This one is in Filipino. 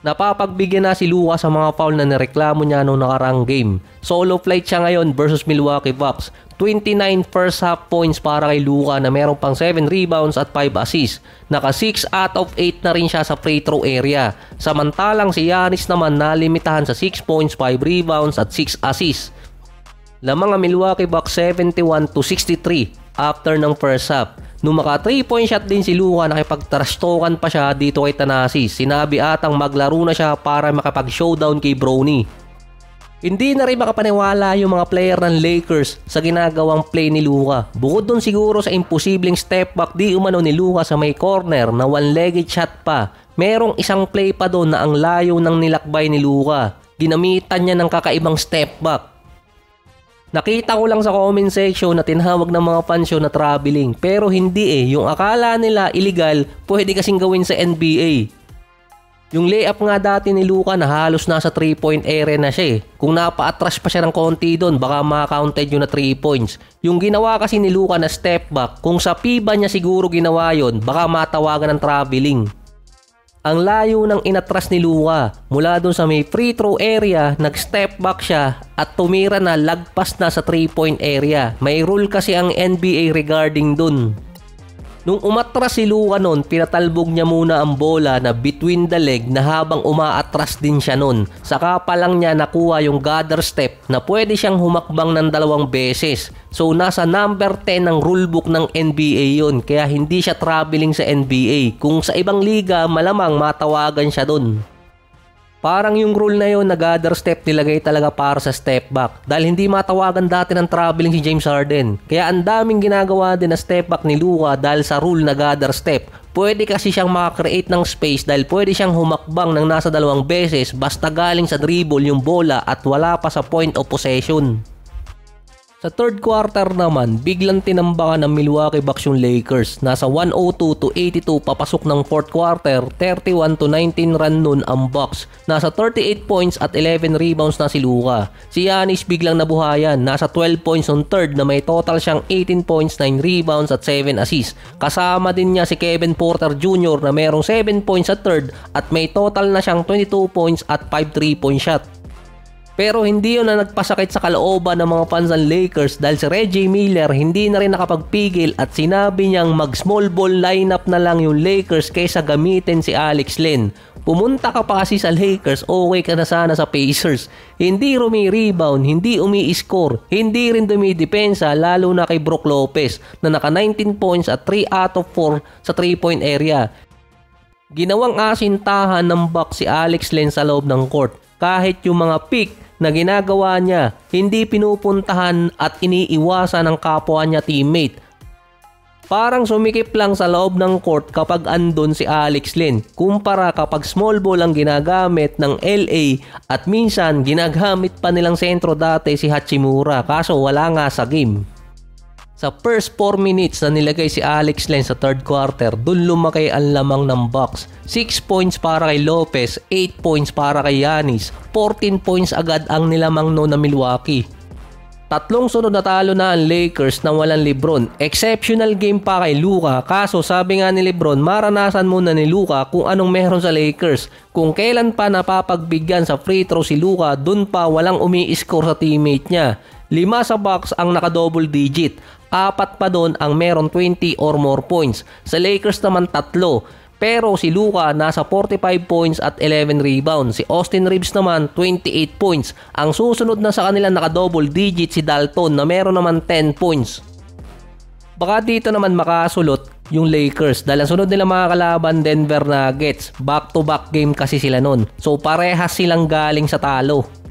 Napapagbigyan na si Luka sa mga foul na nireklamo niya noong nakaraang game. Solo flight siya ngayon versus Milwaukee Bucks. 29 first half points para kay Luka na meron pang 7 rebounds at 5 assists. Naka 6 out of 8 na rin siya sa free throw area. Samantalang si Giannis naman nalimitahan sa 6 points, 5 rebounds at 6 assists. Lamang ang Milwaukee Bucks 71-63 after ng first half. Nung maka 3-point shot din si Luka, nakipagtrastokan pa siya dito kay Thanasis. Sinabi atang maglaro na siya para makapag-showdown kay Bronny. Hindi na rin makapaniwala yung mga player ng Lakers sa ginagawang play ni Luka. Bukod dun siguro sa imposibleng step back di umano ni Luka sa may corner na one-legged shot pa, merong isang play pa doon na ang layo ng nilakbay ni Luka. Ginamitan niya ng kakaibang step back. Nakita ko lang sa comment section na tinawag ng mga fans yun na traveling, pero hindi yung akala nila illegal pwede kasing gawin sa NBA. Yung layup nga dati ni Luka na halos nasa 3-point area na siya Kung napa-atras pa siya ng konti doon, baka makakounted yun na 3 points. Yung ginawa kasi ni Luka na step back, kung sa FIBA niya siguro ginawa yun, baka matawagan ng traveling. Ang layo ng inatras ni Luka, mula dun sa may free throw area, nag-step back siya at tumira na lagpas na sa 3-point area. May rule kasi ang NBA regarding dun. Nung umatras si Luka nun, pinatalbog niya muna ang bola na between the leg na habang umaatras din siya nun. Saka pa lang niya nakuha yung gather step na pwede siyang humakbang ng 2 beses. So nasa number 10 ng rulebook ng NBA yun, kaya hindi siya traveling sa NBA. Kung sa ibang liga, malamang matawagan siya dun. Parang yung rule na yun na gather step nilagay talaga para sa step back dahil hindi matawagan dati ng traveling si James Harden. Kaya ang daming ginagawa din na step back ni Luka dahil sa rule na gather step. Pwede kasi siyang makakreate ng space dahil pwede siyang humakbang ng nasa 2 beses basta galing sa dribble yung bola at wala pa sa point of possession. Sa third quarter naman, biglang tinambakan ng Milwaukee Bucks yung Lakers. Nasa 102-82 papasok ng fourth quarter, 31-19 run nun ang Bucks. Nasa 38 points at 11 rebounds na si Luka. Si Giannis biglang nabuhayan, nasa 12 points on third na may total siyang 18 points, 9 rebounds at 7 assists. Kasama din niya si Kevin Porter Jr. na merong 7 points sa third at may total na siyang 22 points at 5 3-point shot. Pero hindi yun na nagpasakit sa kalooban ng mga fans ng Lakers dahil si Reggie Miller hindi na rin nakapagpigil at sinabi niyang mag small ball lineup na lang yung Lakers kaysa gamitin si Alex Len. Pumunta ka pa kasi sa Lakers, okay ka na sana sa Pacers. Hindi rumi-rebound, hindi umi-score, hindi rin dumidepensa lalo na kay Brook Lopez na naka 19 points at 3 out of 4 sa 3-point area. Ginawang asintahan ng Bucks si Alex Len sa loob ng court. Kahit yung mga pick na ginagawa niya, hindi pinupuntahan at iniiwasan ng kapwa niya teammate. Parang sumikip lang sa loob ng court kapag andun si Alex Len, kumpara kapag small ball ang ginagamit ng LA at minsan ginagamit pa nilang sentro dati si Hachimura kaso wala nga sa game. Sa first 4 minutes na nilagay si Alex Len sa third quarter, dun lumaki ang lamang ng Bucks. 6 points para kay Lopez, 8 points para kay Giannis, 14 points agad ang nilamang noon na Milwaukee. 3 sunod na talo na ang Lakers na walang LeBron. Exceptional game pa kay Luka, kaso sabi nga ni LeBron, maranasan muna ni Luka kung anong meron sa Lakers. Kung kailan pa napapagbigyan sa free throw si Luka, dun pa walang umi-score sa teammate niya. 5 sa Bucks ang naka-double digit. 4 pa doon ang meron 20 or more points. Sa Lakers naman 3. Pero si Luka nasa 45 points at 11 rebounds. Si Austin Reeves naman 28 points. Ang susunod na sa kanila naka-double digit si Dalton na meron naman 10 points. Baka dito naman makasulot yung Lakers dahil ang sunod nila mga kalaban Denver Nuggets. Back to back game kasi sila nun. So parehas silang galing sa talo.